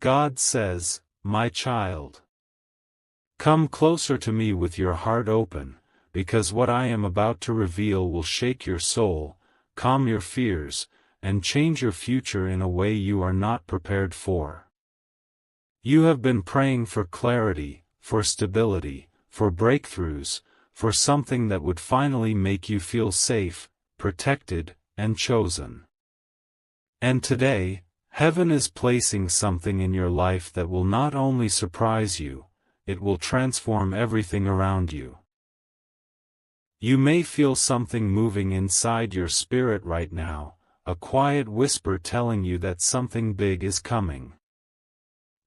God says, "My child, come closer to me with your heart open, because what I am about to reveal will shake your soul, calm your fears, and change your future in a way you are not prepared for." You have been praying for clarity, for stability, for breakthroughs, for something that would finally make you feel safe, protected, and chosen. And today, heaven is placing something in your life that will not only surprise you, it will transform everything around you. You may feel something moving inside your spirit right now, a quiet whisper telling you that something big is coming.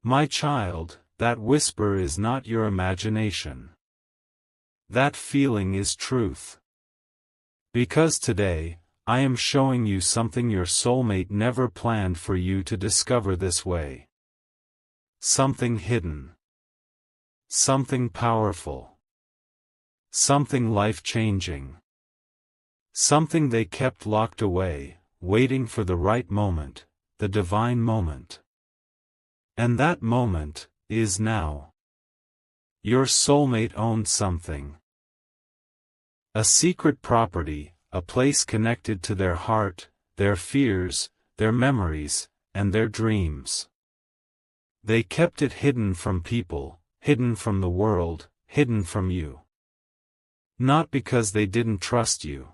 My child, that whisper is not your imagination. That feeling is truth. Because today, I am showing you something your soulmate never planned for you to discover this way. Something hidden. Something powerful. Something life-changing. Something they kept locked away, waiting for the right moment, the divine moment. And that moment is now. Your soulmate owns something. A secret property, a place connected to their heart, their fears, their memories, and their dreams. They kept it hidden from people, hidden from the world, hidden from you. Not because they didn't trust you.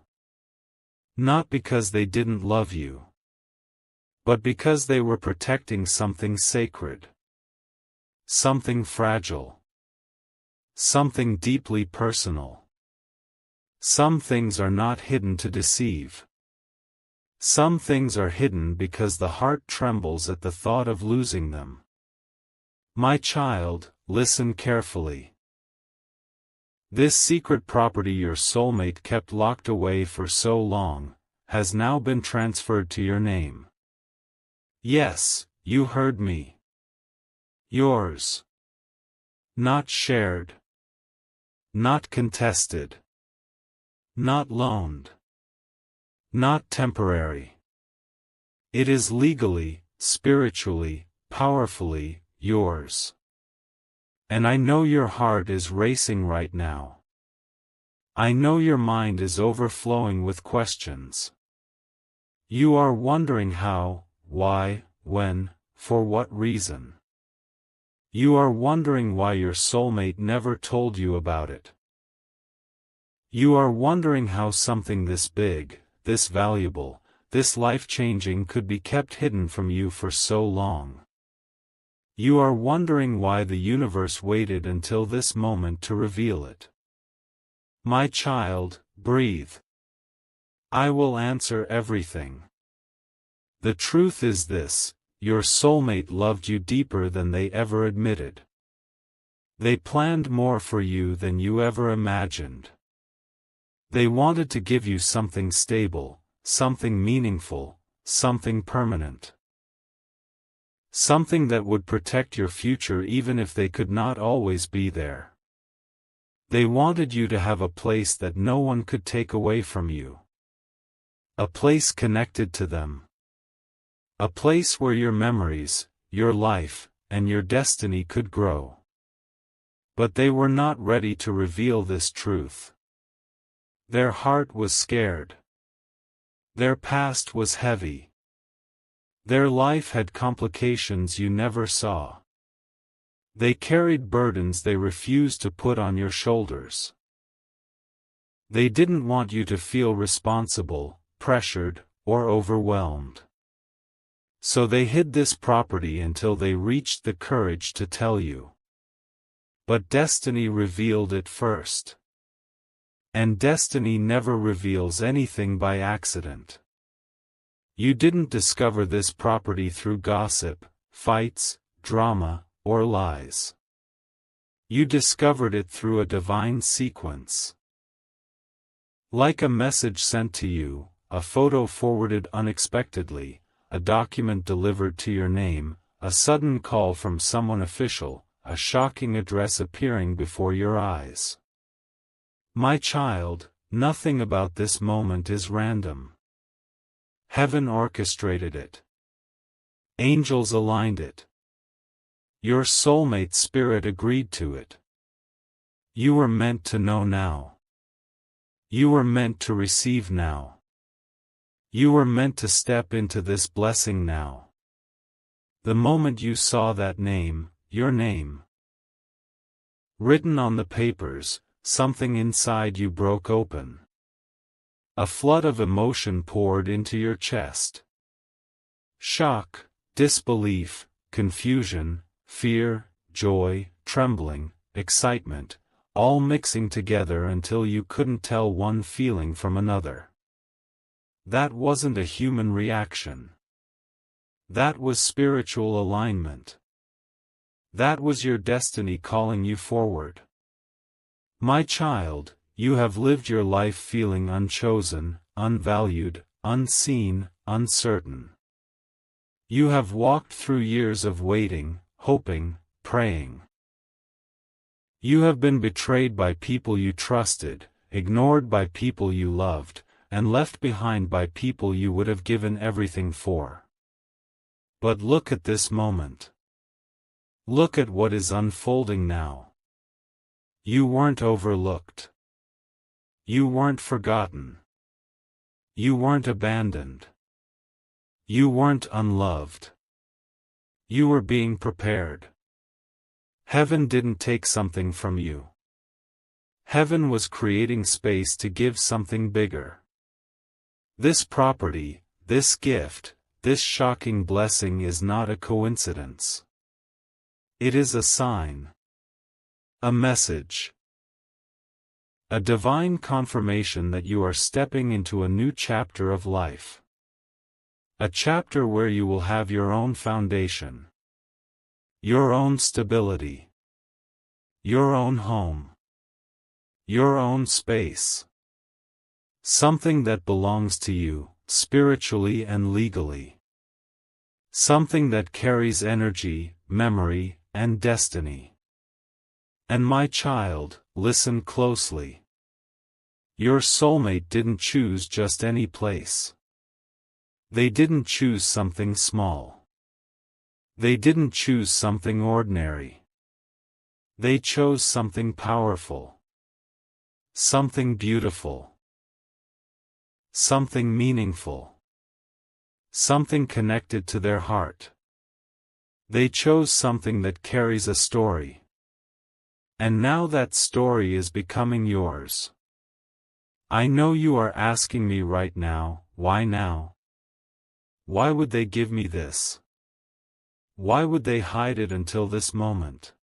Not because they didn't love you. But because they were protecting something sacred. Something fragile. Something deeply personal. Some things are not hidden to deceive. Some things are hidden because the heart trembles at the thought of losing them. My child, listen carefully. This secret property your soulmate kept locked away for so long, has now been transferred to your name. Yes, you heard me. Yours. Not shared. Not contested. Not loaned. Not temporary. It is legally, spiritually, powerfully, yours. And I know your heart is racing right now. I know your mind is overflowing with questions. You are wondering how, why, when, for what reason. You are wondering why your soulmate never told you about it. You are wondering how something this big, this valuable, this life-changing could be kept hidden from you for so long. You are wondering why the universe waited until this moment to reveal it. My child, breathe. I will answer everything. The truth is this: your soulmate loved you deeper than they ever admitted. They planned more for you than you ever imagined. They wanted to give you something stable, something meaningful, something permanent. Something that would protect your future even if they could not always be there. They wanted you to have a place that no one could take away from you. A place connected to them. A place where your memories, your life, and your destiny could grow. But they were not ready to reveal this truth. Their heart was scared. Their past was heavy. Their life had complications you never saw. They carried burdens they refused to put on your shoulders. They didn't want you to feel responsible, pressured, or overwhelmed. So they hid this property until they reached the courage to tell you. But destiny revealed it first. And destiny never reveals anything by accident. You didn't discover this property through gossip, fights, drama, or lies. You discovered it through a divine sequence. Like a message sent to you, a photo forwarded unexpectedly, a document delivered to your name, a sudden call from someone official, a shocking address appearing before your eyes. My child, nothing about this moment is random. Heaven orchestrated it. Angels aligned it. Your soulmate spirit agreed to it. You were meant to know now. You were meant to receive now. You were meant to step into this blessing now. The moment you saw that name, your name, written on the papers, something inside you broke open. A flood of emotion poured into your chest. Shock, disbelief, confusion, fear, joy, trembling, excitement, all mixing together until you couldn't tell one feeling from another. That wasn't a human reaction. That was spiritual alignment. That was your destiny calling you forward. My child, you have lived your life feeling unchosen, unvalued, unseen, uncertain. You have walked through years of waiting, hoping, praying. You have been betrayed by people you trusted, ignored by people you loved, and left behind by people you would have given everything for. But look at this moment. Look at what is unfolding now. You weren't overlooked. You weren't forgotten. You weren't abandoned. You weren't unloved. You were being prepared. Heaven didn't take something from you. Heaven was creating space to give something bigger. This property, this gift, this shocking blessing is not a coincidence. It is a sign. A message. A divine confirmation that you are stepping into a new chapter of life. A chapter where you will have your own foundation. Your own stability. Your own home. Your own space. Something that belongs to you, spiritually and legally. Something that carries energy, memory, and destiny. And my child, listen closely. Your soulmate didn't choose just any place. They didn't choose something small. They didn't choose something ordinary. They chose something powerful. Something beautiful. Something meaningful. Something connected to their heart. They chose something that carries a story. And now that story is becoming yours. I know you are asking me right now, why now? Why would they give me this? Why would they hide it until this moment?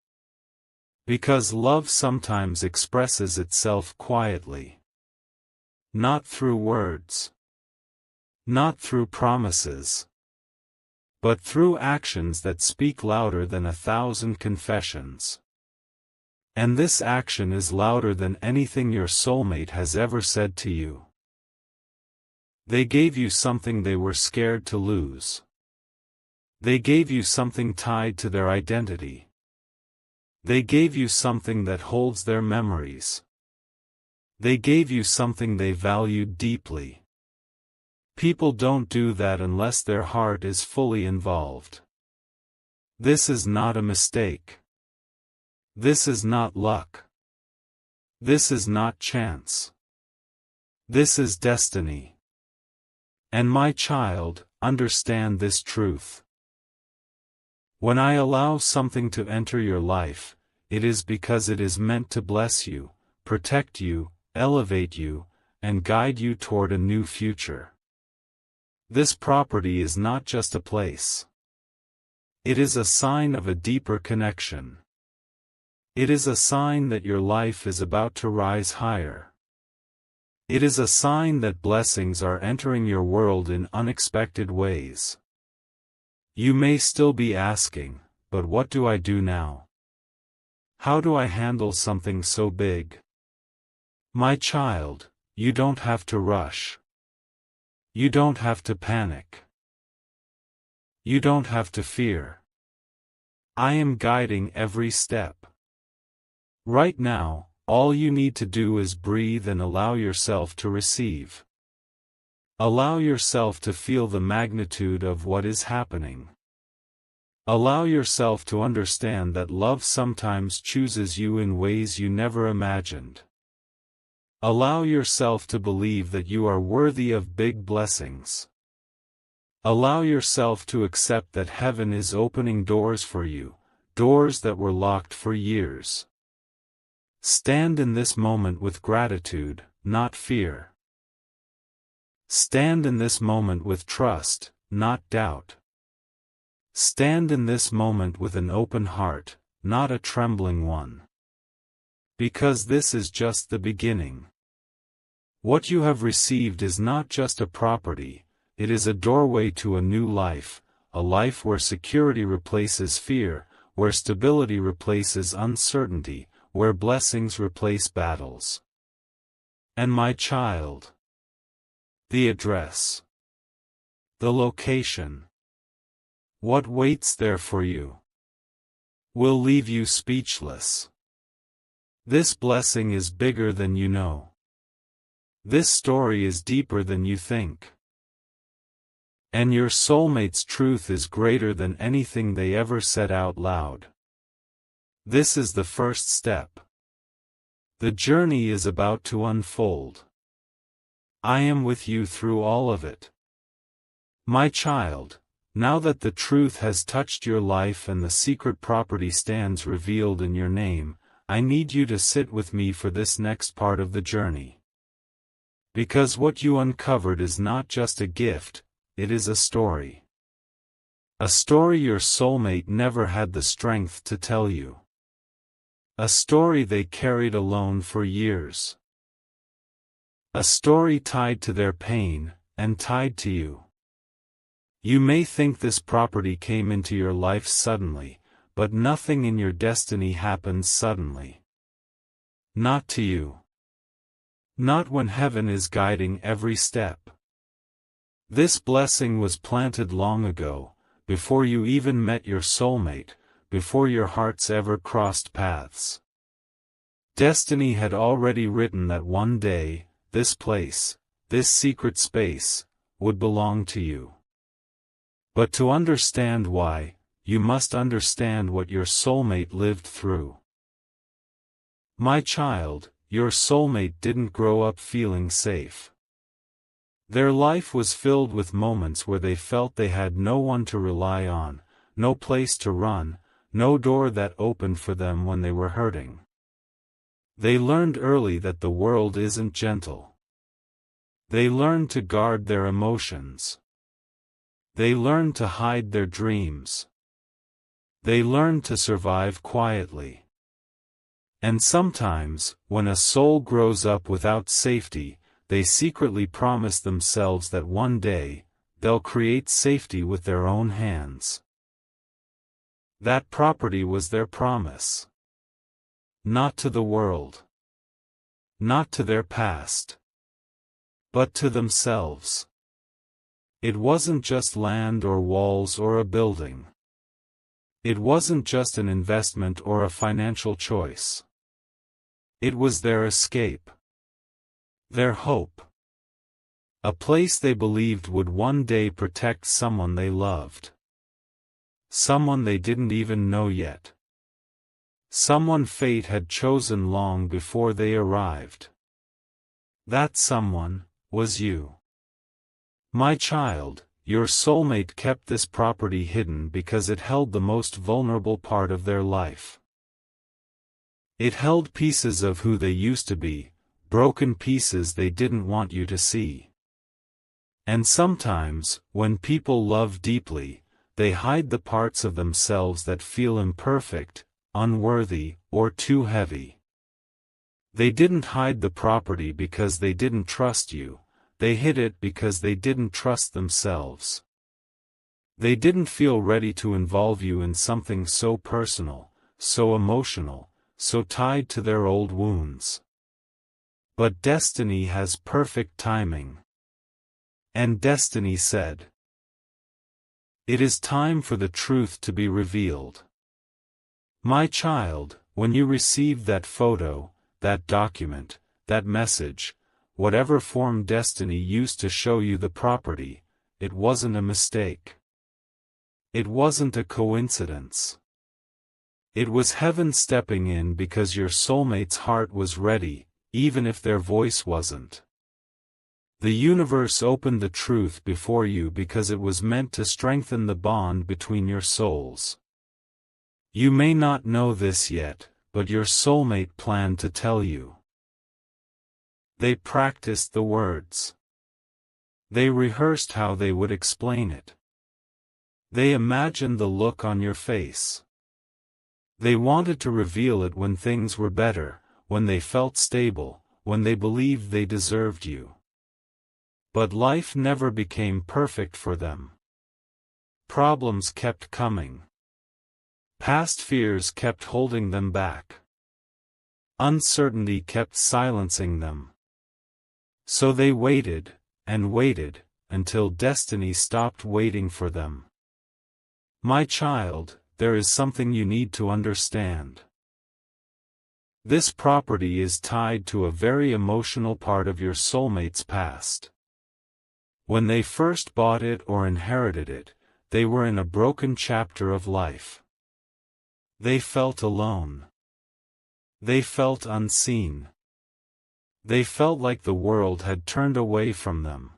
Because love sometimes expresses itself quietly. Not through words. Not through promises. But through actions that speak louder than 1,000 confessions. And this action is louder than anything your soulmate has ever said to you. They gave you something they were scared to lose. They gave you something tied to their identity. They gave you something that holds their memories. They gave you something they valued deeply. People don't do that unless their heart is fully involved. This is not a mistake. This is not luck. This is not chance. This is destiny. And my child, understand this truth. When I allow something to enter your life, it is because it is meant to bless you, protect you, elevate you, and guide you toward a new future. This property is not just a place. It is a sign of a deeper connection. It is a sign that your life is about to rise higher. It is a sign that blessings are entering your world in unexpected ways. You may still be asking, but what do I do now? How do I handle something so big? My child, you don't have to rush. You don't have to panic. You don't have to fear. I am guiding every step. Right now, all you need to do is breathe and allow yourself to receive. Allow yourself to feel the magnitude of what is happening. Allow yourself to understand that love sometimes chooses you in ways you never imagined. Allow yourself to believe that you are worthy of big blessings. Allow yourself to accept that heaven is opening doors for you, doors that were locked for years. Stand in this moment with gratitude, not fear. Stand in this moment with trust, not doubt. Stand in this moment with an open heart, not a trembling one. Because this is just the beginning. What you have received is not just a property, it is a doorway to a new life, a life where security replaces fear, where stability replaces uncertainty, where blessings replace battles. And my child, the address, the location, what waits there for you, will leave you speechless. This blessing is bigger than you know. This story is deeper than you think. And your soulmate's truth is greater than anything they ever said out loud. This is the first step. The journey is about to unfold. I am with you through all of it. My child, now that the truth has touched your life and the secret property stands revealed in your name, I need you to sit with me for this next part of the journey. Because what you uncovered is not just a gift, it is a story. A story your soulmate never had the strength to tell you. A story they carried alone for years. A story tied to their pain, and tied to you. You may think this property came into your life suddenly, but nothing in your destiny happens suddenly. Not to you. Not when heaven is guiding every step. This blessing was planted long ago, before you even met your soulmate, before your hearts ever crossed paths. Destiny had already written that one day, this place, this secret space, would belong to you. But to understand why, you must understand what your soulmate lived through. My child, your soulmate didn't grow up feeling safe. Their life was filled with moments where they felt they had no one to rely on, no place to run, no door that opened for them when they were hurting. They learned early that the world isn't gentle. They learned to guard their emotions. They learned to hide their dreams. They learned to survive quietly. And sometimes, when a soul grows up without safety, they secretly promise themselves that one day, they'll create safety with their own hands. That property was their promise. Not to the world. Not to their past. But to themselves. It wasn't just land or walls or a building. It wasn't just an investment or a financial choice. It was their escape. Their hope. A place they believed would one day protect someone they loved. Someone they didn't even know yet. Someone fate had chosen long before they arrived. That someone was you. My child, your soulmate kept this property hidden because it held the most vulnerable part of their life. It held pieces of who they used to be, broken pieces they didn't want you to see. And sometimes, when people love deeply, they hide the parts of themselves that feel imperfect, unworthy, or too heavy. They didn't hide the property because they didn't trust you. They hid it because they didn't trust themselves. They didn't feel ready to involve you in something so personal, so emotional, so tied to their old wounds. But destiny has perfect timing. And destiny said, "It is time for the truth to be revealed." My child, when you received that photo, that document, that message, whatever form destiny used to show you the property, it wasn't a mistake. It wasn't a coincidence. It was heaven stepping in because your soulmate's heart was ready, even if their voice wasn't. The universe opened the truth before you because it was meant to strengthen the bond between your souls. You may not know this yet, but your soulmate planned to tell you. They practiced the words. They rehearsed how they would explain it. They imagined the look on your face. They wanted to reveal it when things were better, when they felt stable, when they believed they deserved you. But life never became perfect for them. Problems kept coming. Past fears kept holding them back. Uncertainty kept silencing them. So they waited, and waited, until destiny stopped waiting for them. My child, there is something you need to understand. This property is tied to a very emotional part of your soulmate's past. When they first bought it or inherited it, they were in a broken chapter of life. They felt alone. They felt unseen. They felt like the world had turned away from them.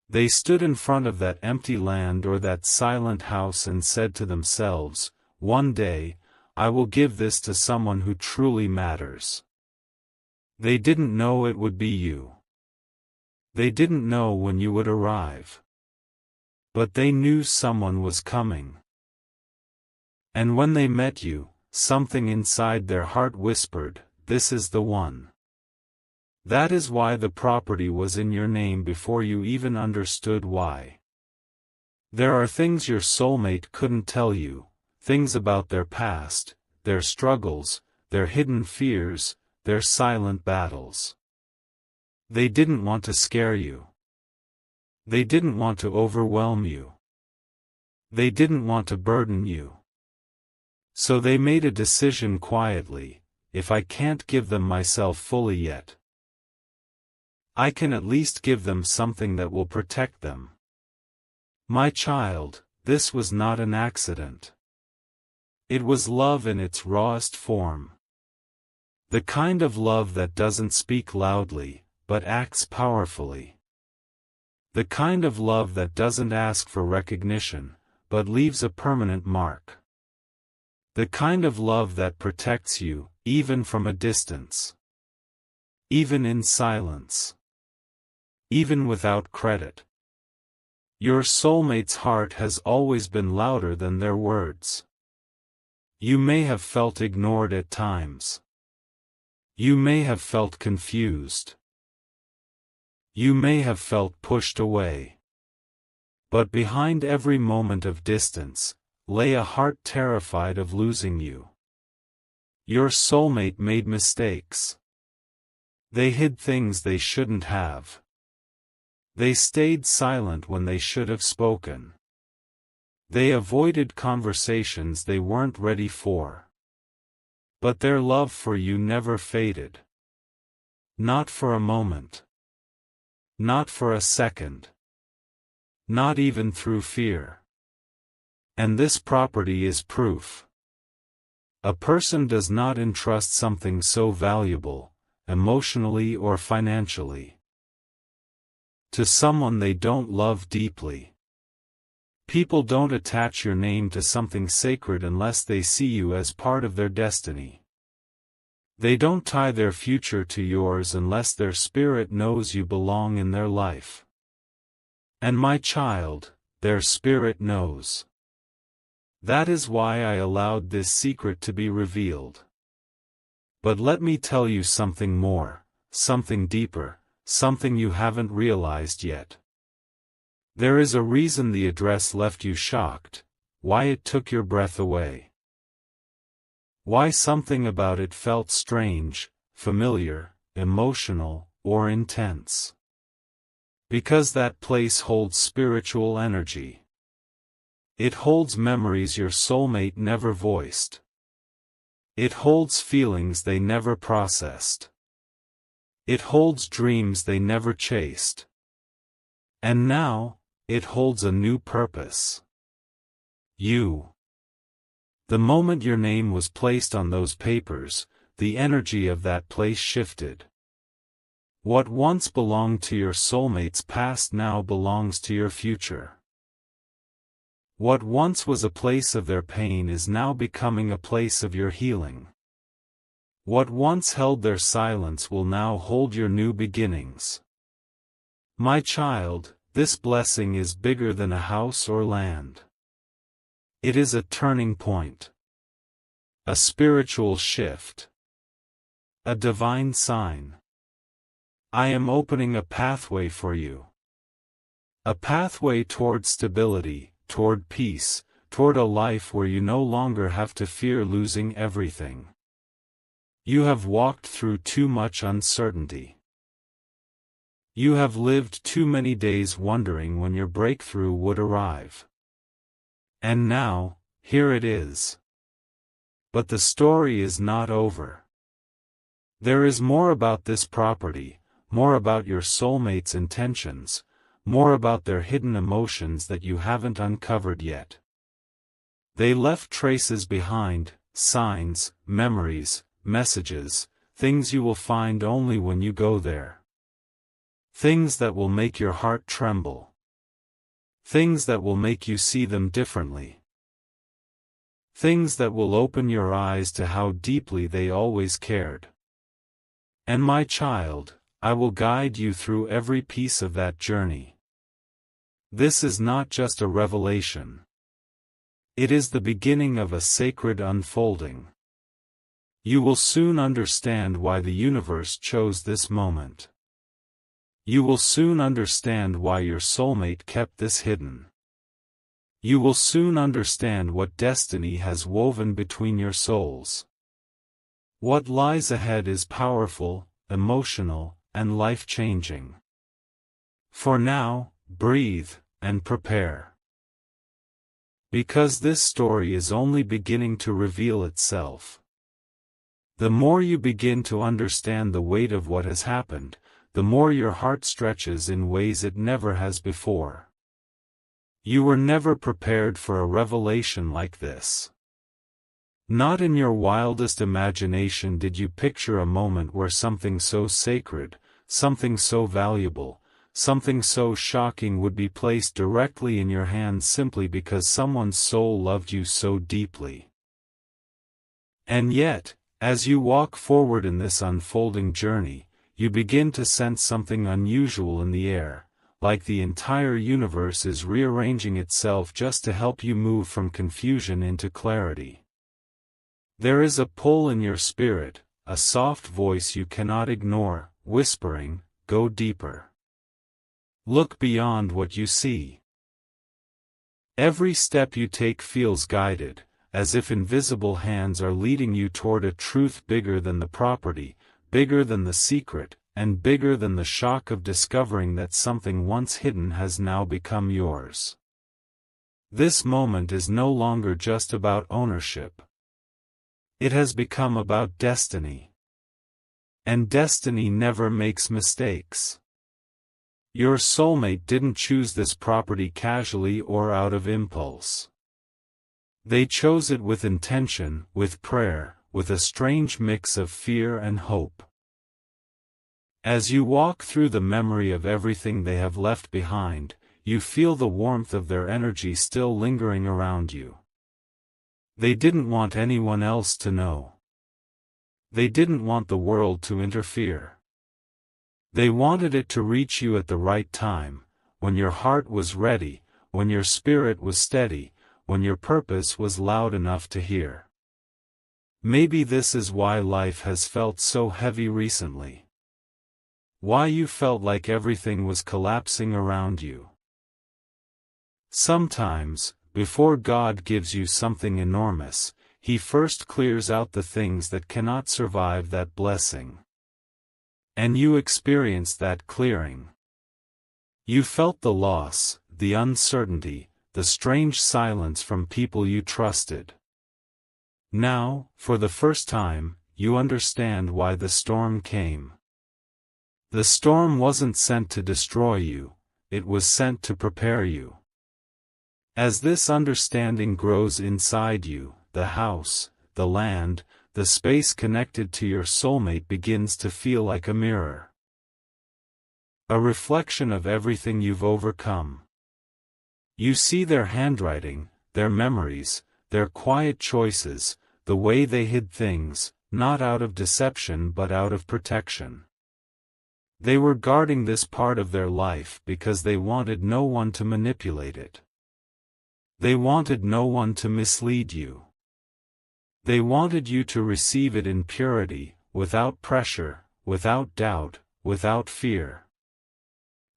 They stood in front of that empty land or that silent house and said to themselves, "One day, I will give this to someone who truly matters." They didn't know it would be you. They didn't know when you would arrive. But they knew someone was coming. And when they met you, something inside their heart whispered, "This is the one." That is why the property was in your name before you even understood why. There are things your soulmate couldn't tell you, things about their past, their struggles, their hidden fears, their silent battles. They didn't want to scare you. They didn't want to overwhelm you. They didn't want to burden you. So they made a decision quietly: if I can't give them myself fully yet, I can at least give them something that will protect them. My child, this was not an accident. It was love in its rawest form. The kind of love that doesn't speak loudly, but acts powerfully. The kind of love that doesn't ask for recognition, but leaves a permanent mark. The kind of love that protects you, even from a distance. Even in silence. Even without credit. Your soulmate's heart has always been louder than their words. You may have felt ignored at times. You may have felt confused. You may have felt pushed away. But behind every moment of distance, lay a heart terrified of losing you. Your soulmate made mistakes. They hid things they shouldn't have. They stayed silent when they should have spoken. They avoided conversations they weren't ready for. But their love for you never faded. Not for a moment. Not for a second. Not even through fear. And this property is proof. A person does not entrust something so valuable, emotionally or financially, to someone they don't love deeply. People don't attach your name to something sacred unless they see you as part of their destiny. They don't tie their future to yours unless their spirit knows you belong in their life. And my child, their spirit knows. That is why I allowed this secret to be revealed. But let me tell you something more, something deeper, something you haven't realized yet. There is a reason the address left you shocked, why it took your breath away. Why something about it felt strange, familiar, emotional, or intense. Because that place holds spiritual energy. It holds memories your soulmate never voiced. It holds feelings they never processed. It holds dreams they never chased. And now, it holds a new purpose. You. The moment your name was placed on those papers, the energy of that place shifted. What once belonged to your soulmate's past now belongs to your future. What once was a place of their pain is now becoming a place of your healing. What once held their silence will now hold your new beginnings. My child, this blessing is bigger than a house or land. It is a turning point. A spiritual shift. A divine sign. I am opening a pathway for you. A pathway toward stability, toward peace, toward a life where you no longer have to fear losing everything. You have walked through too much uncertainty. You have lived too many days wondering when your breakthrough would arrive. And now, here it is. But the story is not over. There is more about this property, more about your soulmate's intentions, more about their hidden emotions that you haven't uncovered yet. They left traces behind, signs, memories, messages, things you will find only when you go there. Things that will make your heart tremble. Things that will make you see them differently. Things that will open your eyes to how deeply they always cared. And my child, I will guide you through every piece of that journey. This is not just a revelation. It is the beginning of a sacred unfolding. You will soon understand why the universe chose this moment. You will soon understand why your soulmate kept this hidden. You will soon understand what destiny has woven between your souls. What lies ahead is powerful, emotional, and life-changing. For now, breathe, and prepare. Because this story is only beginning to reveal itself. The more you begin to understand the weight of what has happened, the more your heart stretches in ways it never has before. You were never prepared for a revelation like this. Not in your wildest imagination did you picture a moment where something so sacred, something so valuable, something so shocking would be placed directly in your hands simply because someone's soul loved you so deeply. And yet, as you walk forward in this unfolding journey, you begin to sense something unusual in the air, like the entire universe is rearranging itself just to help you move from confusion into clarity. There is a pull in your spirit, a soft voice you cannot ignore, whispering, "Go deeper. Look beyond what you see." Every step you take feels guided, as if invisible hands are leading you toward a truth bigger than the property, bigger than the secret, and bigger than the shock of discovering that something once hidden has now become yours. This moment is no longer just about ownership. It has become about destiny. And destiny never makes mistakes. Your soulmate didn't choose this property casually or out of impulse. They chose it with intention, with prayer, with a strange mix of fear and hope. As you walk through the memory of everything they have left behind, you feel the warmth of their energy still lingering around you. They didn't want anyone else to know. They didn't want the world to interfere. They wanted it to reach you at the right time, when your heart was ready, when your spirit was steady, when your purpose was loud enough to hear. Maybe this is why life has felt so heavy recently. Why you felt like everything was collapsing around you. Sometimes, before God gives you something enormous, He first clears out the things that cannot survive that blessing. And you experienced that clearing. You felt the loss, the uncertainty, the strange silence from people you trusted. Now, for the first time, you understand why the storm came. The storm wasn't sent to destroy you, it was sent to prepare you. As this understanding grows inside you, the house, the land, the space connected to your soulmate begins to feel like a mirror. A reflection of everything you've overcome. You see their handwriting, their memories, their quiet choices, the way they hid things, not out of deception but out of protection. They were guarding this part of their life because they wanted no one to manipulate it. They wanted no one to mislead you. They wanted you to receive it in purity, without pressure, without doubt, without fear.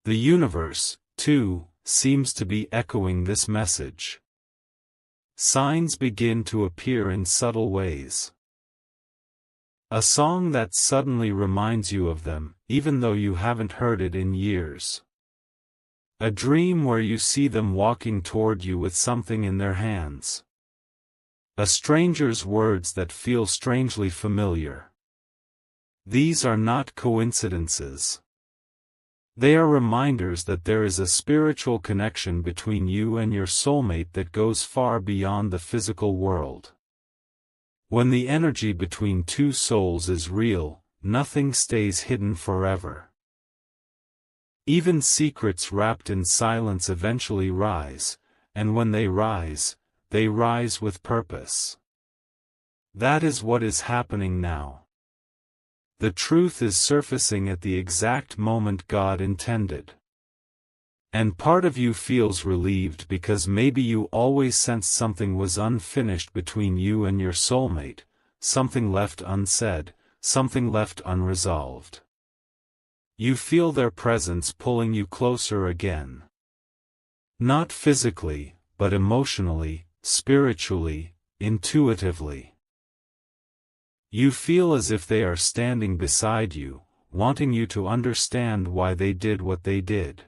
The universe, too, seems to be echoing this message. Signs begin to appear in subtle ways. A song that suddenly reminds you of them, even though you haven't heard it in years. A dream where you see them walking toward you with something in their hands. A stranger's words that feel strangely familiar. These are not coincidences. They are reminders that there is a spiritual connection between you and your soulmate that goes far beyond the physical world. When the energy between two souls is real, nothing stays hidden forever. Even secrets wrapped in silence eventually rise, and when they rise with purpose. That is what is happening now. The truth is surfacing at the exact moment God intended. And part of you feels relieved because maybe you always sensed something was unfinished between you and your soulmate, something left unsaid, something left unresolved. You feel their presence pulling you closer again. Not physically, but emotionally, spiritually, intuitively. You feel as if they are standing beside you, wanting you to understand why they did what they did.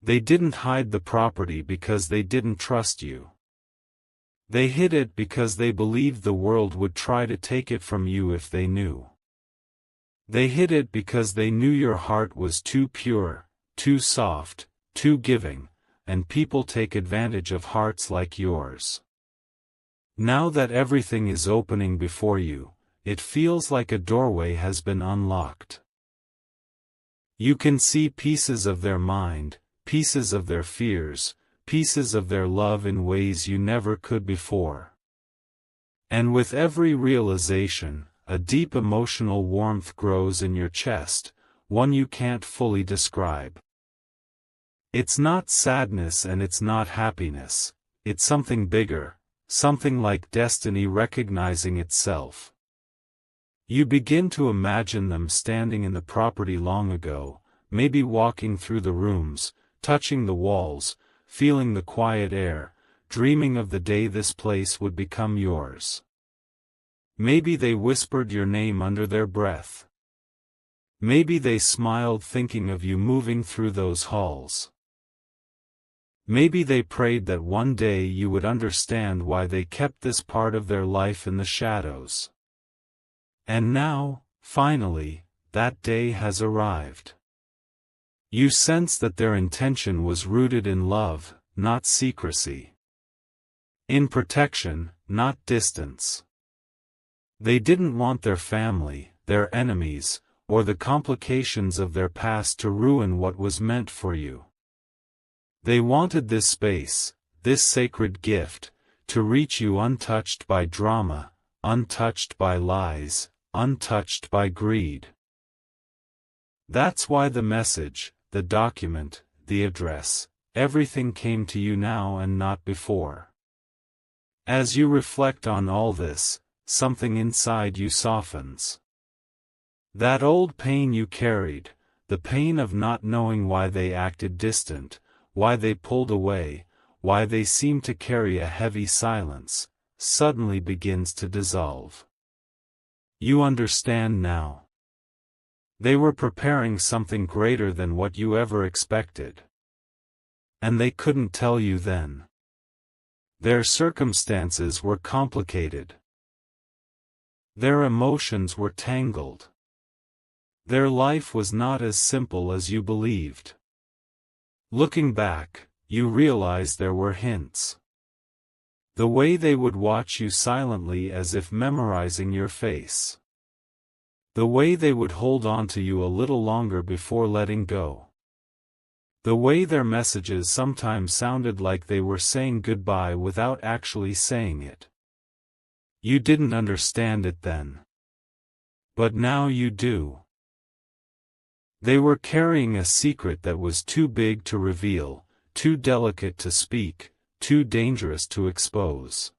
They didn't hide the property because they didn't trust you. They hid it because they believed the world would try to take it from you if they knew. They hid it because they knew your heart was too pure, too soft, too giving, and people take advantage of hearts like yours. Now that everything is opening before you, it feels like a doorway has been unlocked. You can see pieces of their mind, pieces of their fears, pieces of their love in ways you never could before. And with every realization, a deep emotional warmth grows in your chest, one you can't fully describe. It's not sadness and it's not happiness, it's something bigger. Something like destiny recognizing itself. You begin to imagine them standing in the property long ago, maybe walking through the rooms, touching the walls, feeling the quiet air, dreaming of the day this place would become yours. Maybe they whispered your name under their breath. Maybe they smiled thinking of you moving through those halls. Maybe they prayed that one day you would understand why they kept this part of their life in the shadows. And now, finally, that day has arrived. You sense that their intention was rooted in love, not secrecy. In protection, not distance. They didn't want their family, their enemies, or the complications of their past to ruin what was meant for you. They wanted this space, this sacred gift, to reach you untouched by drama, untouched by lies, untouched by greed. That's why the message, the document, the address, everything came to you now and not before. As you reflect on all this, something inside you softens. That old pain you carried, the pain of not knowing why they acted distant, why they pulled away, why they seemed to carry a heavy silence, suddenly begins to dissolve. You understand now. They were preparing something greater than what you ever expected. And they couldn't tell you then. Their circumstances were complicated. Their emotions were tangled. Their life was not as simple as you believed. Looking back, you realized there were hints. The way they would watch you silently as if memorizing your face. The way they would hold on to you a little longer before letting go. The way their messages sometimes sounded like they were saying goodbye without actually saying it. You didn't understand it then. But now you do. They were carrying a secret that was too big to reveal, too delicate to speak, too dangerous to expose.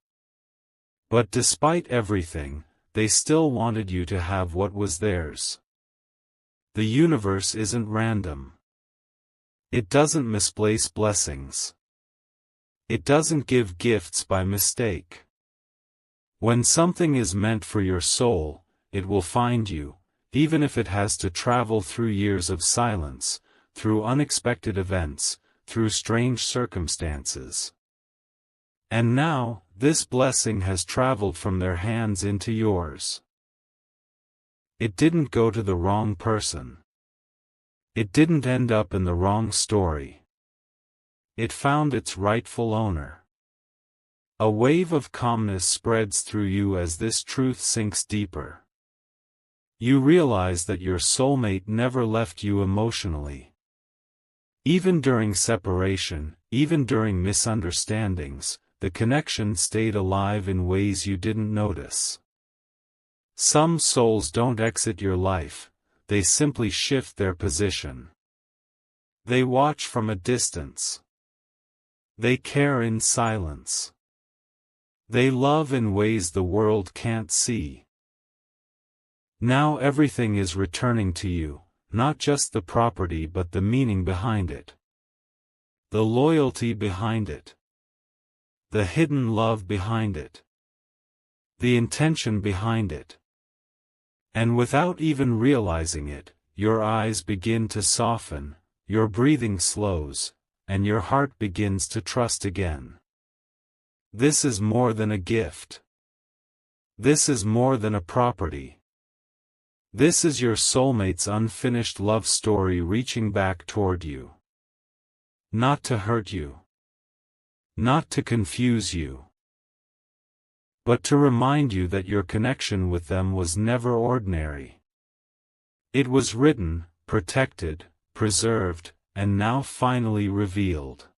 But despite everything, they still wanted you to have what was theirs. The universe isn't random. It doesn't misplace blessings. It doesn't give gifts by mistake. When something is meant for your soul, it will find you, even if it has to travel through years of silence, through unexpected events, through strange circumstances. And now, this blessing has traveled from their hands into yours. It didn't go to the wrong person. It didn't end up in the wrong story. It found its rightful owner. A wave of calmness spreads through you as this truth sinks deeper. You realize that your soulmate never left you emotionally. Even during separation, even during misunderstandings, the connection stayed alive in ways you didn't notice. Some souls don't exit your life, they simply shift their position. They watch from a distance. They care in silence. They love in ways the world can't see. Now everything is returning to you, not just the property but the meaning behind it. The loyalty behind it. The hidden love behind it. The intention behind it. And without even realizing it, your eyes begin to soften, your breathing slows, and your heart begins to trust again. This is more than a gift. This is more than a property. This is your soulmate's unfinished love story reaching back toward you. Not to hurt you. Not to confuse you. But to remind you that your connection with them was never ordinary. It was written, protected, preserved, and now finally revealed.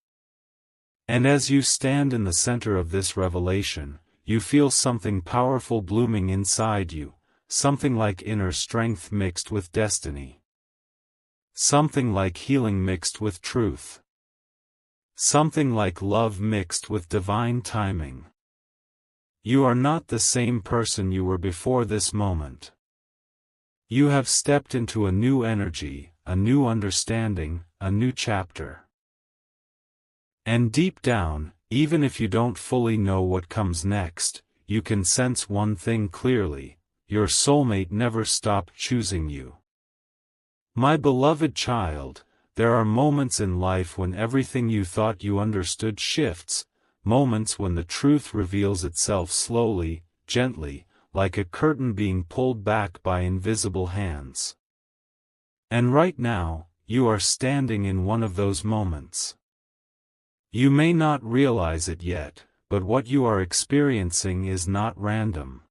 And as you stand in the center of this revelation, you feel something powerful blooming inside you, something like inner strength mixed with destiny. Something like healing mixed with truth. Something like love mixed with divine timing. You are not the same person you were before this moment. You have stepped into a new energy, a new understanding, a new chapter. And deep down, even if you don't fully know what comes next, you can sense one thing clearly: your soulmate never stopped choosing you. My beloved child, there are moments in life when everything you thought you understood shifts, moments when the truth reveals itself slowly, gently, like a curtain being pulled back by invisible hands. And right now, you are standing in one of those moments. You may not realize it yet, but what you are experiencing is not random.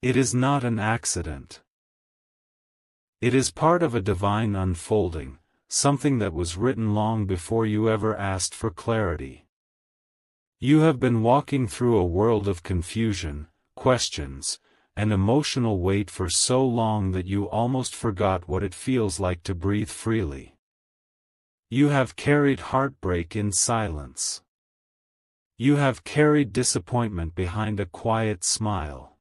It is not an accident. It is part of a divine unfolding, something that was written long before you ever asked for clarity. You have been walking through a world of confusion, questions, and emotional weight for so long that you almost forgot what it feels like to breathe freely. You have carried heartbreak in silence. You have carried disappointment behind a quiet smile.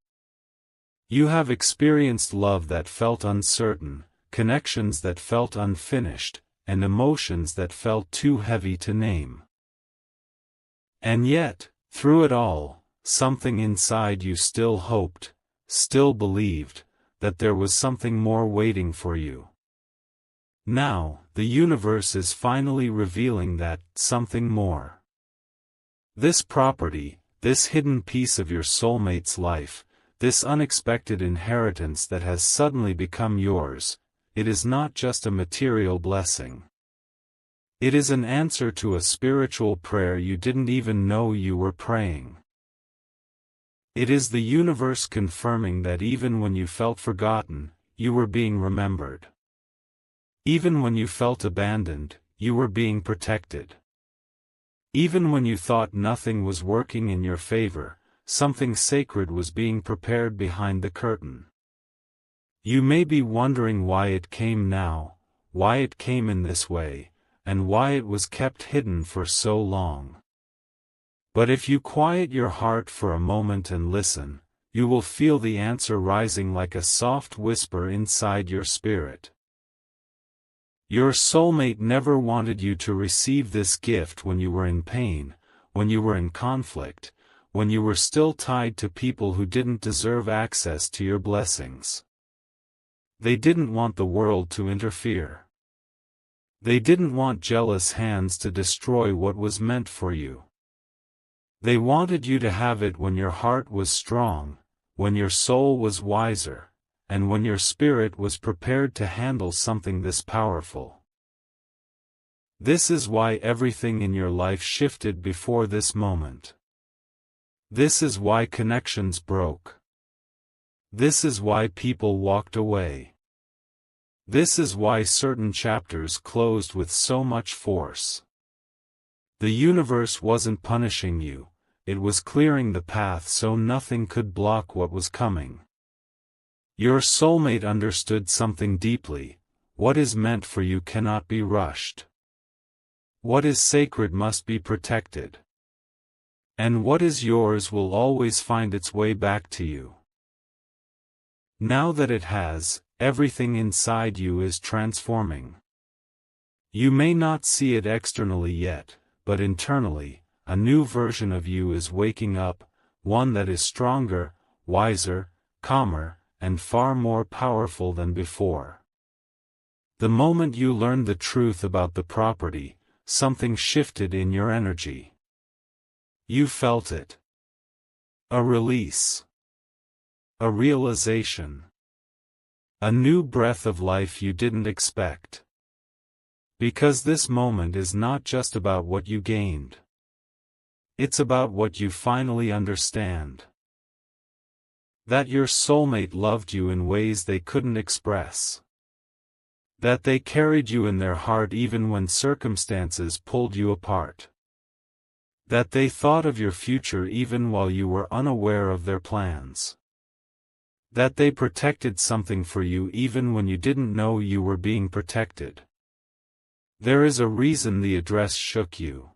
You have experienced love that felt uncertain, connections that felt unfinished, and emotions that felt too heavy to name. And yet, through it all, something inside you still hoped, still believed, that there was something more waiting for you. Now, the universe is finally revealing that something more. This property, this hidden piece of your soulmate's life, this unexpected inheritance that has suddenly become yours, it is not just a material blessing. It is an answer to a spiritual prayer you didn't even know you were praying. It is the universe confirming that even when you felt forgotten, you were being remembered. Even when you felt abandoned, you were being protected. Even when you thought nothing was working in your favor, something sacred was being prepared behind the curtain. You may be wondering why it came now, why it came in this way, and why it was kept hidden for so long. But if you quiet your heart for a moment and listen, you will feel the answer rising like a soft whisper inside your spirit. Your soulmate never wanted you to receive this gift when you were in pain, when you were in conflict, when you were still tied to people who didn't deserve access to your blessings. They didn't want the world to interfere. They didn't want jealous hands to destroy what was meant for you. They wanted you to have it when your heart was strong, when your soul was wiser, and when your spirit was prepared to handle something this powerful. This is why everything in your life shifted before this moment. This is why connections broke. This is why people walked away. This is why certain chapters closed with so much force. The universe wasn't punishing you, it was clearing the path so nothing could block what was coming. Your soulmate understood something deeply: what is meant for you cannot be rushed. What is sacred must be protected. And what is yours will always find its way back to you. Now that it has, everything inside you is transforming. You may not see it externally yet, but internally, a new version of you is waking up, one that is stronger, wiser, calmer, and far more powerful than before. The moment you learned the truth about the property, something shifted in your energy. You felt it. A release. A realization. A new breath of life you didn't expect. Because this moment is not just about what you gained. It's about what you finally understand. That your soulmate loved you in ways they couldn't express. That they carried you in their heart even when circumstances pulled you apart. That they thought of your future even while you were unaware of their plans. That they protected something for you even when you didn't know you were being protected. There is a reason the address shook you.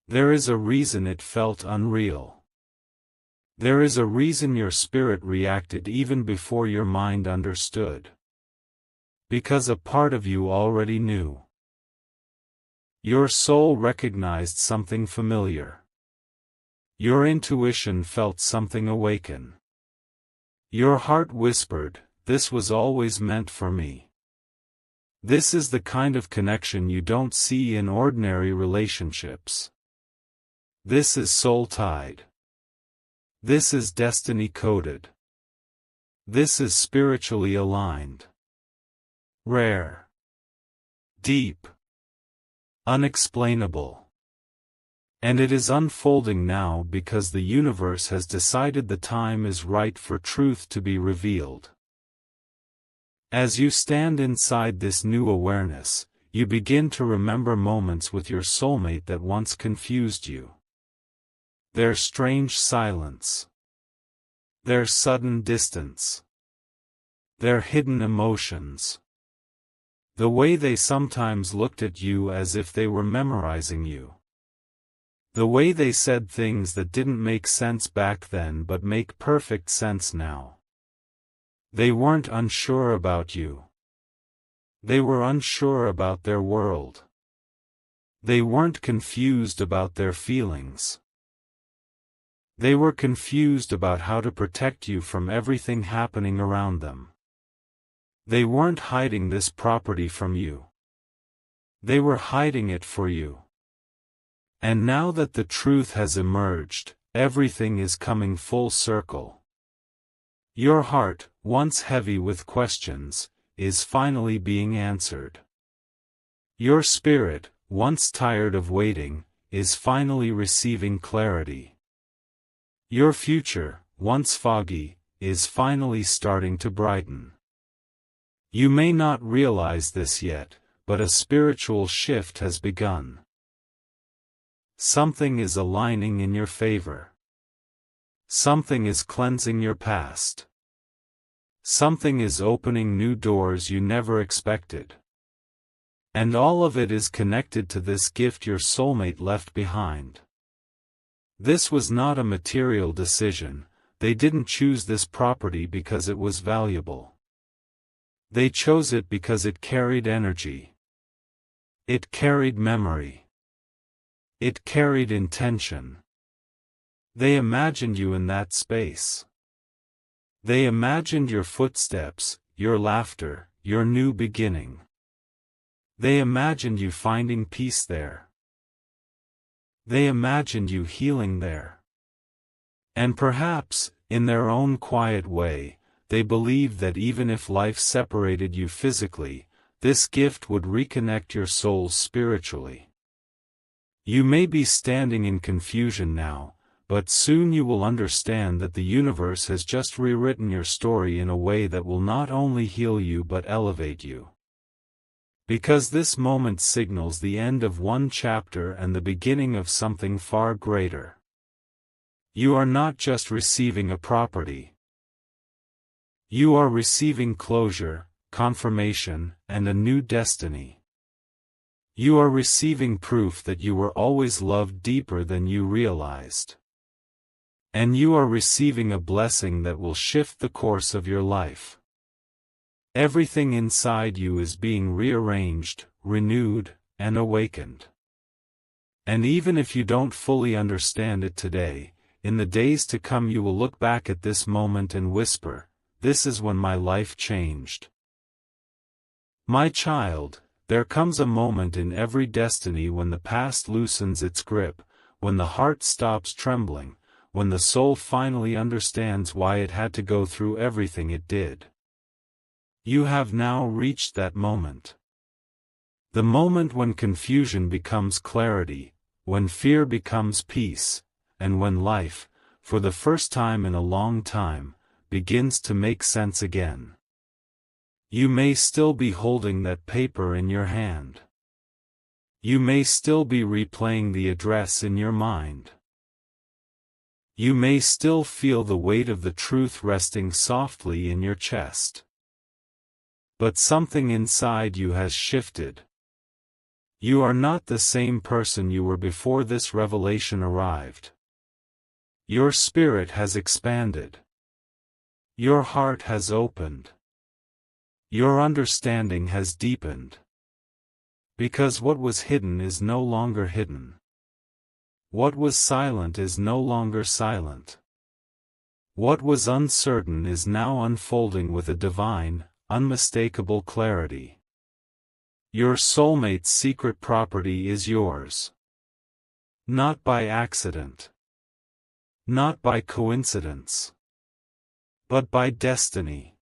There is a reason it felt unreal. There is a reason your spirit reacted even before your mind understood. Because a part of you already knew. Your soul recognized something familiar. Your intuition felt something awaken. Your heart whispered, "This was always meant for me." This is the kind of connection you don't see in ordinary relationships. This is soul-tied. This is destiny-coded. This is spiritually aligned. Rare. Deep. Unexplainable. And it is unfolding now because the universe has decided the time is right for truth to be revealed. As you stand inside this new awareness, you begin to remember moments with your soulmate that once confused you. Their strange silence. Their sudden distance. Their hidden emotions. The way they sometimes looked at you as if they were memorizing you. The way they said things that didn't make sense back then but make perfect sense now. They weren't unsure about you. They were unsure about their world. They weren't confused about their feelings. They were confused about how to protect you from everything happening around them. They weren't hiding this property from you. They were hiding it for you. And now that the truth has emerged, everything is coming full circle. Your heart, once heavy with questions, is finally being answered. Your spirit, once tired of waiting, is finally receiving clarity. Your future, once foggy, is finally starting to brighten. You may not realize this yet, but a spiritual shift has begun. Something is aligning in your favor. Something is cleansing your past. Something is opening new doors you never expected. And all of it is connected to this gift your soulmate left behind. This was not a material decision. They didn't choose this property because it was valuable. They chose it because it carried energy. It carried memory. It carried intention. They imagined you in that space. They imagined your footsteps, your laughter, your new beginning. They imagined you finding peace there. They imagined you healing there. And perhaps, in their own quiet way, they believed that even if life separated you physically, this gift would reconnect your souls spiritually. You may be standing in confusion now, but soon you will understand that the universe has just rewritten your story in a way that will not only heal you but elevate you. Because this moment signals the end of one chapter and the beginning of something far greater. You are not just receiving a property. You are receiving closure, confirmation, and a new destiny. You are receiving proof that you were always loved deeper than you realized. And you are receiving a blessing that will shift the course of your life. Everything inside you is being rearranged, renewed, and awakened. And even if you don't fully understand it today, in the days to come you will look back at this moment and whisper, "This is when my life changed." My child, there comes a moment in every destiny when the past loosens its grip, when the heart stops trembling, when the soul finally understands why it had to go through everything it did. You have now reached that moment. The moment when confusion becomes clarity, when fear becomes peace, and when life, for the first time in a long time, begins to make sense again. You may still be holding that paper in your hand. You may still be replaying the address in your mind. You may still feel the weight of the truth resting softly in your chest. But something inside you has shifted. You are not the same person you were before this revelation arrived. Your spirit has expanded. Your heart has opened. Your understanding has deepened. Because what was hidden is no longer hidden. What was silent is no longer silent. What was uncertain is now unfolding with a divine, unmistakable clarity. Your soulmate's secret property is yours. Not by accident. Not by coincidence. But by destiny.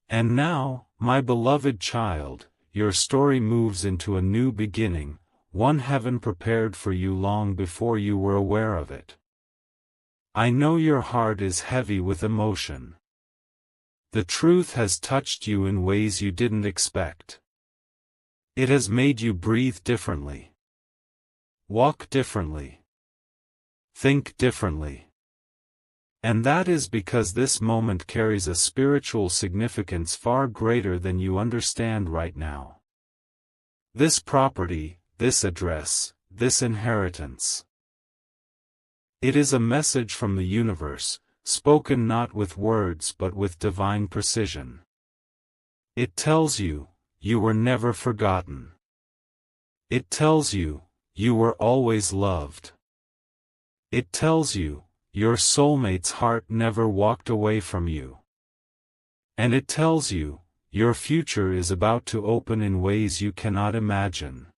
And now, my beloved child, your story moves into a new beginning, one heaven prepared for you long before you were aware of it. I know your heart is heavy with emotion. The truth has touched you in ways you didn't expect. It has made you breathe differently. Walk differently. Think differently. And that is because this moment carries a spiritual significance far greater than you understand right now. This property, this address, this inheritance. It is a message from the universe, spoken not with words but with divine precision. It tells you, you were never forgotten. It tells you, you were always loved. It tells you, your soulmate's heart never walked away from you. And it tells you, your future is about to open in ways you cannot imagine.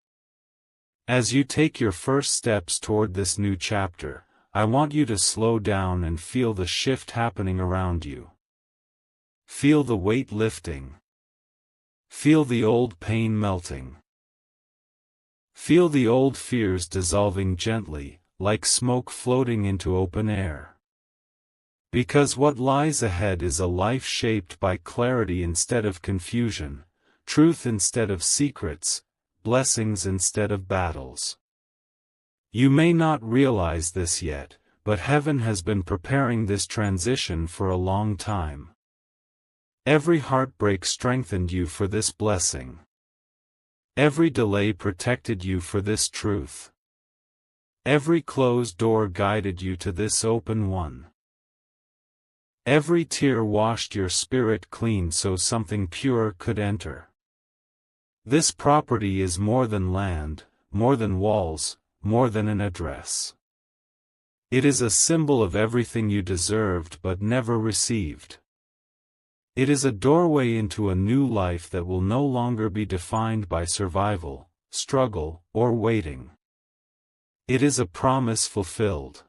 As you take your first steps toward this new chapter, I want you to slow down and feel the shift happening around you. Feel the weight lifting. Feel the old pain melting. Feel the old fears dissolving gently, like smoke floating into open air. Because what lies ahead is a life shaped by clarity instead of confusion, truth instead of secrets, blessings instead of battles. You may not realize this yet, but heaven has been preparing this transition for a long time. Every heartbreak strengthened you for this blessing. Every delay protected you for this truth. Every closed door guided you to this open one. Every tear washed your spirit clean so something pure could enter. This property is more than land, more than walls, more than an address. It is a symbol of everything you deserved but never received. It is a doorway into a new life that will no longer be defined by survival, struggle, or waiting. It is a promise fulfilled.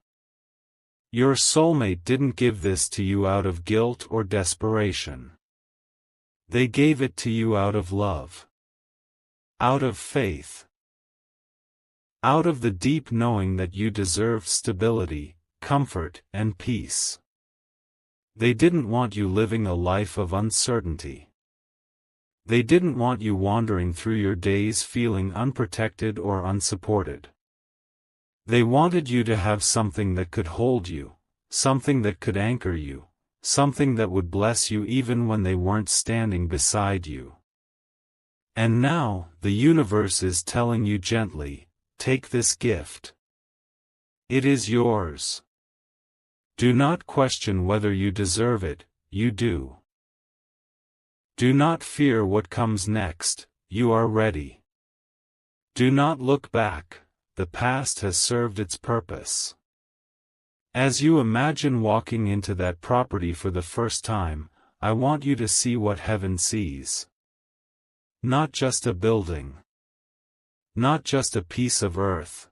Your soulmate didn't give this to you out of guilt or desperation. They gave it to you out of love. Out of faith. Out of the deep knowing that you deserved stability, comfort, and peace. They didn't want you living a life of uncertainty. They didn't want you wandering through your days feeling unprotected or unsupported. They wanted you to have something that could hold you, something that could anchor you, something that would bless you even when they weren't standing beside you. And now, the universe is telling you gently, take this gift. It is yours. Do not question whether you deserve it, you do. Do not fear what comes next, you are ready. Do not look back. The past has served its purpose. As you imagine walking into that property for the first time, I want you to see what heaven sees. Not just a building. Not just a piece of earth.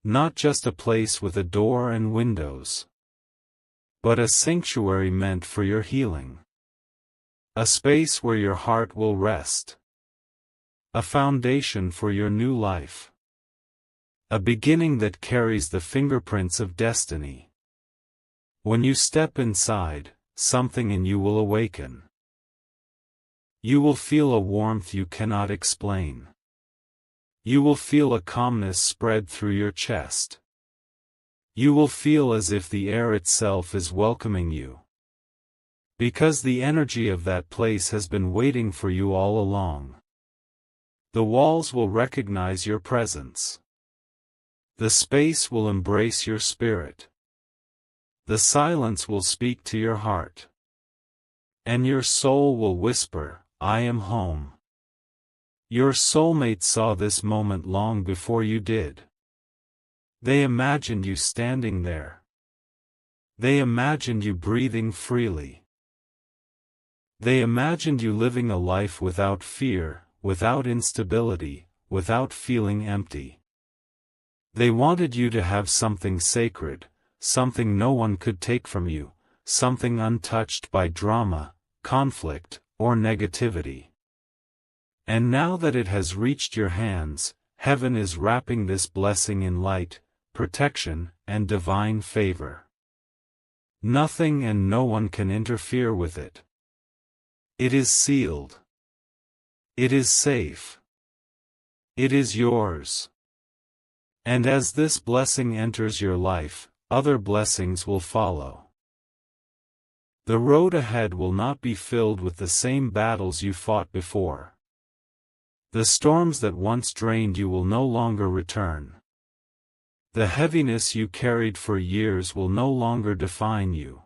Not just a place with a door and windows. But a sanctuary meant for your healing. A space where your heart will rest. A foundation for your new life. A beginning that carries the fingerprints of destiny. When you step inside, something in you will awaken. You will feel a warmth you cannot explain. You will feel a calmness spread through your chest. You will feel as if the air itself is welcoming you. Because the energy of that place has been waiting for you all along. The walls will recognize your presence. The space will embrace your spirit. The silence will speak to your heart. And your soul will whisper, I am home. Your soulmate saw this moment long before you did. They imagined you standing there. They imagined you breathing freely. They imagined you living a life without fear, without instability, without feeling empty. They wanted you to have something sacred, something no one could take from you, something untouched by drama, conflict, or negativity. And now that it has reached your hands, heaven is wrapping this blessing in light, protection, and divine favor. Nothing and no one can interfere with it. It is sealed. It is safe. It is yours. And as this blessing enters your life, other blessings will follow. The road ahead will not be filled with the same battles you fought before. The storms that once drained you will no longer return. The heaviness you carried for years will no longer define you.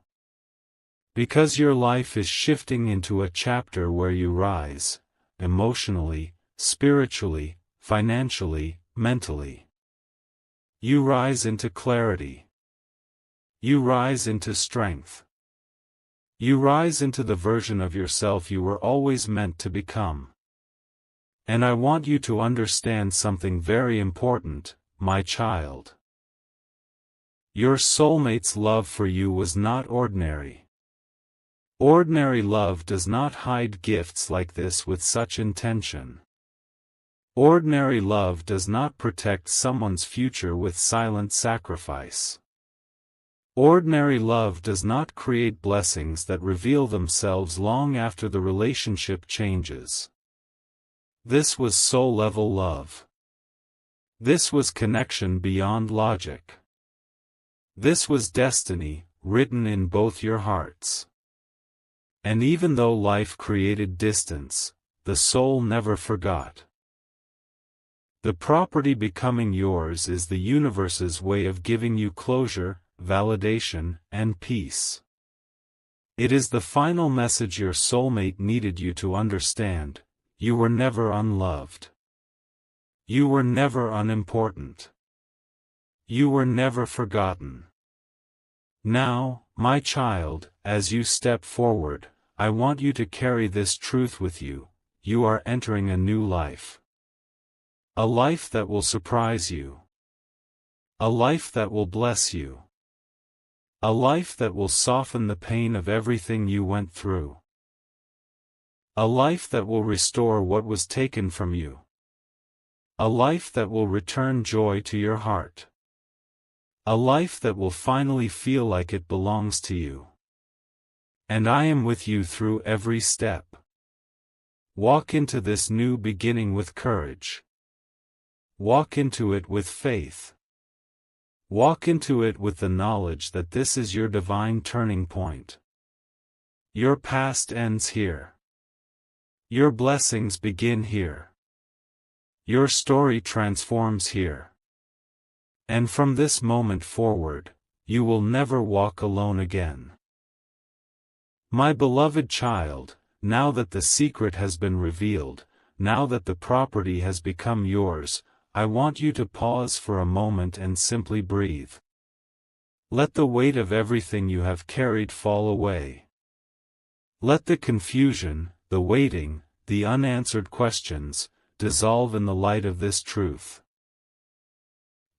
Because your life is shifting into a chapter where you rise, emotionally, spiritually, financially, mentally. You rise into clarity. You rise into strength. You rise into the version of yourself you were always meant to become. And I want you to understand something very important, my child. Your soulmate's love for you was not ordinary. Ordinary love does not hide gifts like this with such intention. Ordinary love does not protect someone's future with silent sacrifice. Ordinary love does not create blessings that reveal themselves long after the relationship changes. This was soul-level love. This was connection beyond logic. This was destiny, written in both your hearts. And even though life created distance, the soul never forgot. The property becoming yours is the universe's way of giving you closure, validation, and peace. It is the final message your soulmate needed you to understand: you were never unloved. You were never unimportant. You were never forgotten. Now, my child, as you step forward, I want you to carry this truth with you: you are entering a new life. A life that will surprise you. A life that will bless you. A life that will soften the pain of everything you went through. A life that will restore what was taken from you. A life that will return joy to your heart. A life that will finally feel like it belongs to you. And I am with you through every step. Walk into this new beginning with courage. Walk into it with faith. Walk into it with the knowledge that this is your divine turning point. Your past ends here. Your blessings begin here. Your story transforms here. And from this moment forward, you will never walk alone again. My beloved child, now that the secret has been revealed, now that the property has become yours, I want you to pause for a moment and simply breathe. Let the weight of everything you have carried fall away. Let the confusion, the waiting, the unanswered questions, dissolve in the light of this truth.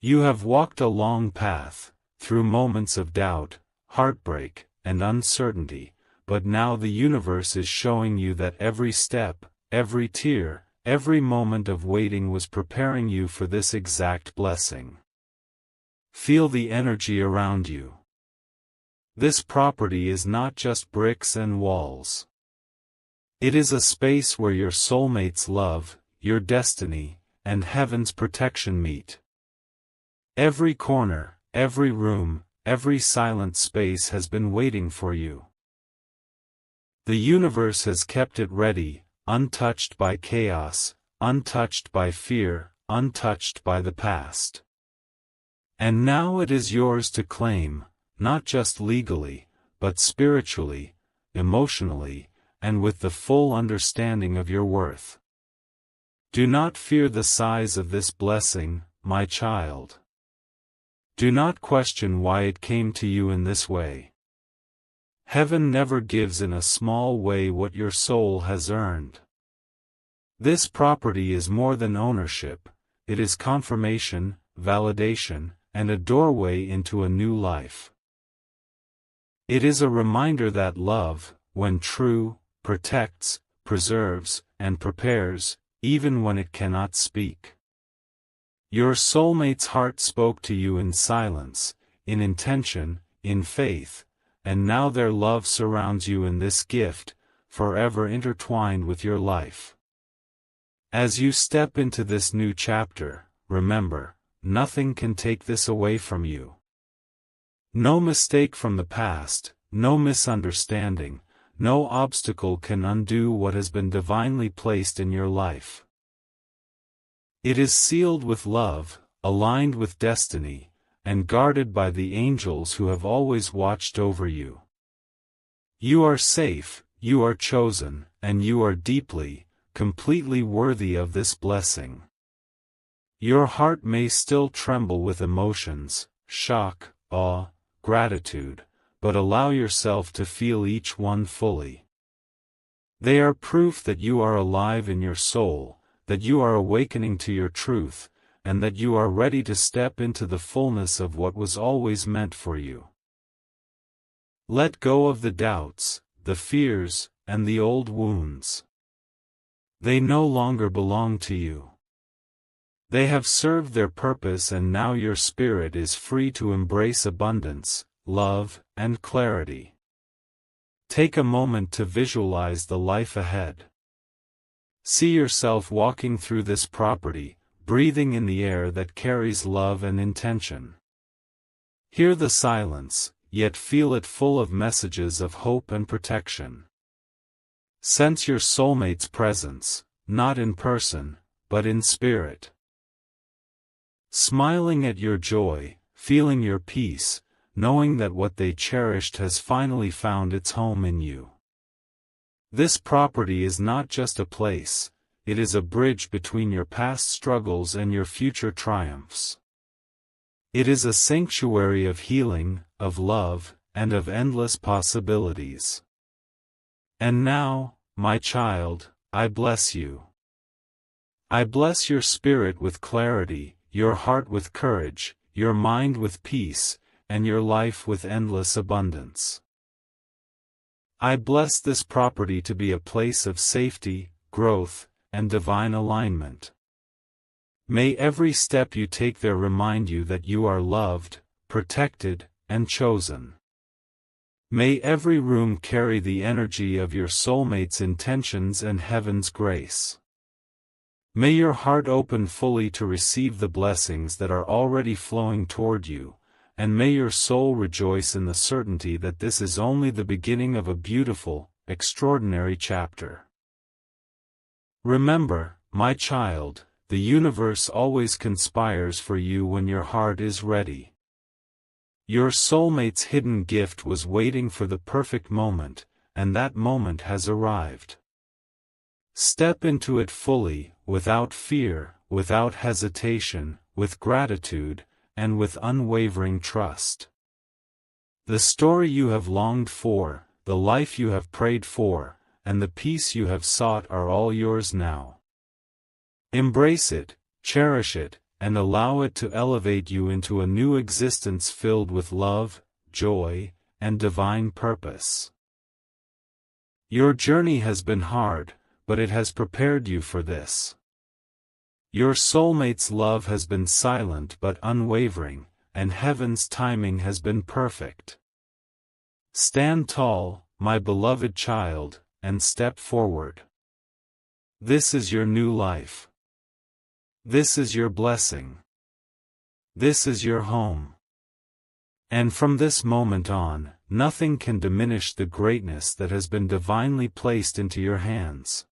You have walked a long path, through moments of doubt, heartbreak, and uncertainty, but now the universe is showing you that every step, every tear, every moment of waiting was preparing you for this exact blessing. Feel the energy around you. This property is not just bricks and walls. It is a space where your soulmate's love, your destiny, and heaven's protection meet. Every corner, every room, every silent space has been waiting for you. The universe has kept it ready, untouched by chaos, untouched by fear, untouched by the past. And now it is yours to claim, not just legally, but spiritually, emotionally, and with the full understanding of your worth. Do not fear the size of this blessing, my child. Do not question why it came to you in this way. Heaven never gives in a small way what your soul has earned. This property is more than ownership, it is confirmation, validation, and a doorway into a new life. It is a reminder that love, when true, protects, preserves, and prepares, even when it cannot speak. Your soulmate's heart spoke to you in silence, in intention, in faith, and now their love surrounds you in this gift, forever intertwined with your life. As you step into this new chapter, remember, nothing can take this away from you. No mistake from the past, no misunderstanding, no obstacle can undo what has been divinely placed in your life. It is sealed with love, aligned with destiny, and guarded by the angels who have always watched over you. You are safe, you are chosen, and you are deeply, completely worthy of this blessing. Your heart may still tremble with emotions, shock, awe, gratitude, but allow yourself to feel each one fully. They are proof that you are alive in your soul, that you are awakening to your truth, and that you are ready to step into the fullness of what was always meant for you. Let go of the doubts, the fears, and the old wounds. They no longer belong to you. They have served their purpose, and now your spirit is free to embrace abundance, love, and clarity. Take a moment to visualize the life ahead. See yourself walking through this property, breathing in the air that carries love and intention. Hear the silence, yet feel it full of messages of hope and protection. Sense your soulmate's presence, not in person, but in spirit. Smiling at your joy, feeling your peace, knowing that what they cherished has finally found its home in you. This property is not just a place, it is a bridge between your past struggles and your future triumphs. It is a sanctuary of healing, of love, and of endless possibilities. And now, my child, I bless you. I bless your spirit with clarity, your heart with courage, your mind with peace, and your life with endless abundance. I bless this property to be a place of safety, growth, and divine alignment. May every step you take there remind you that you are loved, protected, and chosen. May every room carry the energy of your soulmate's intentions and heaven's grace. May your heart open fully to receive the blessings that are already flowing toward you, and may your soul rejoice in the certainty that this is only the beginning of a beautiful, extraordinary chapter. Remember, my child, the universe always conspires for you when your heart is ready. Your soulmate's hidden gift was waiting for the perfect moment, and that moment has arrived. Step into it fully, without fear, without hesitation, with gratitude, and with unwavering trust. The story you have longed for, the life you have prayed for, and the peace you have sought are all yours now. Embrace it, cherish it, and allow it to elevate you into a new existence filled with love, joy, and divine purpose. Your journey has been hard, but it has prepared you for this. Your soulmate's love has been silent but unwavering, and heaven's timing has been perfect. Stand tall, my beloved child, and step forward. This is your new life. This is your blessing. This is your home. And from this moment on, nothing can diminish the greatness that has been divinely placed into your hands.